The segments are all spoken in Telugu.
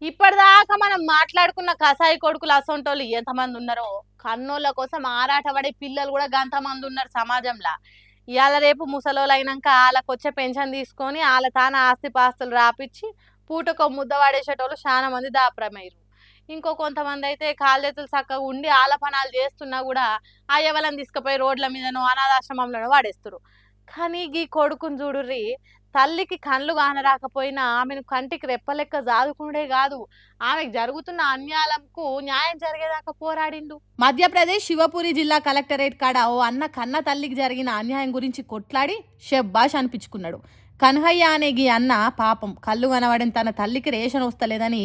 ఇప్పటిదాకా మనం మాట్లాడుకున్న కసాయి కొడుకులు అసొంటోళ్ళు ఎంతమంది ఉన్నారో, కన్నోళ్ళ కోసం ఆరాటపడే పిల్లలు కూడా గంతమంది ఉన్నారు సమాజంలో. ఇవాళ రేపు ముసలోళ్ళు అయినాక వాళ్ళకొచ్చే పెన్షన్ తీసుకొని వాళ్ళ తాన ఆస్తిపాస్తులు రాపిచ్చి పూటకో ముద్ద పడేసేటోళ్ళు చాలా మంది దాపరమయ్యారు. ఇంకో కొంతమంది అయితే కాళ్ళు చేతులు చక్కగా ఉండి ఆలపనాలు చేస్తున్నా కూడా అయ్యవలను తీసుకుపోయి రోడ్ల మీదనో అనాథాశ్రమంలోనో వాడేస్తారు. కానీ ఈ కొడుకుని చూడుర్రి, తల్లికి కళ్ళు కానరాకపోయినా ఆమెను కంటికి రెప్పలెక్క సాదుకునుడే కాదు, ఆమెకు జరుగుతున్న అన్యాయంకు న్యాయం జరిగేదాకా పోరాడిండు. మధ్యప్రదేశ్ శివపురి జిల్లా కలెక్టరేట్ కాడ ఓ అన్న కన్న తల్లికి జరిగిన అన్యాయం గురించి కొట్లాడి షెబ్బాష్ అనిపించుకున్నాడు. కన్హయ్య అనే గీ అన్న పాపం కళ్ళు కనబడిన తన తల్లికి రేషన్ వస్తలేదని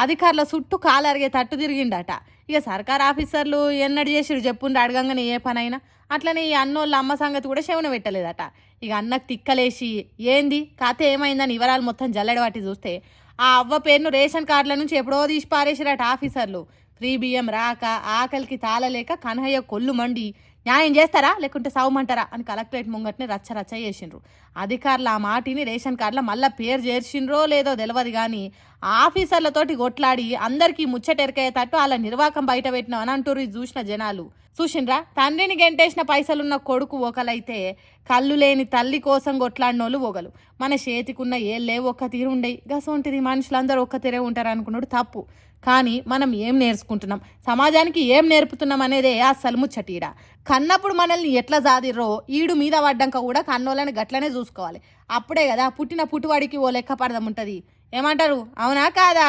అధికారుల చుట్టూ కాలరిగే తట్టు తిరిగిండట. ఇక సర్కార్ ఆఫీసర్లు ఎన్నడు చేసిరు చెప్పుండ్రు అడగంగానే ఏ పనైనా. అట్లనే ఈ అన్నోళ్ళ అమ్మ సంగతి కూడా శవన పెట్టలేదట. ఇక అన్నకు తిక్కలేసి ఏంది కథ ఏమైందని వివరాలు మొత్తం జల్లెడబట్టి చూస్తే ఆ అవ్వ పేరును రేషన్ కార్డుల నుంచి ఎప్పుడో తీసి పారేసిరట ఆఫీసర్లు. ఫ్రీ బియ్యం రాక ఆకలికి తాళలేక కన్హయ్య కొల్లు మండి న్యాయం చేస్తారా లేకుంటే సావమంటారా అని కలెక్టరేట్ ముంగట్ని రచ్చ రచ్చ చేసిండ్రు. అధికారులు ఆ మాటిని రేషన్ కార్డులో మళ్ళీ పేరు చేర్చిండ్రో లేదో తెలియదు కానీ ఆఫీసర్లతోటి కొట్లాడి అందరికీ ముచ్చటెరకయ్యేటట్టు అలా నిర్వాకం బయట పెట్టినాం అని అంటారు ఇది చూసిన జనాలు. చూసిండ్రా, తండ్రిని గెంటేసిన పైసలున్న కొడుకు ఒకలైతే కళ్ళు లేని తల్లి కోసం కొట్లాడినోళ్ళు ఒకలు. మన చేతికున్న ఏళ్ళే ఒక్క తీరు ఉండయి, గసొంటిది మనుషులందరూ ఒక్క తీరే ఉంటారు అనుకున్నాడు తప్పు. కానీ మనం ఏం నేర్చుకుంటున్నాం, సమాజానికి ఏం నేర్పుతున్నాం అనేదే అస్సలు ముచ్చటీడ. కన్నప్పుడు మనల్ని ఎట్లా జాదిర్రో ఈడు మీద పడ్డాక కూడా కన్నోళ్ళని గట్లనే చూసుకోవాలి. అప్పుడే కదా పుట్టిన పుట్టువాడికి ఓ లెక్క పడదం ఉంటుంది. ఏమంటారు, అవునా కాదా?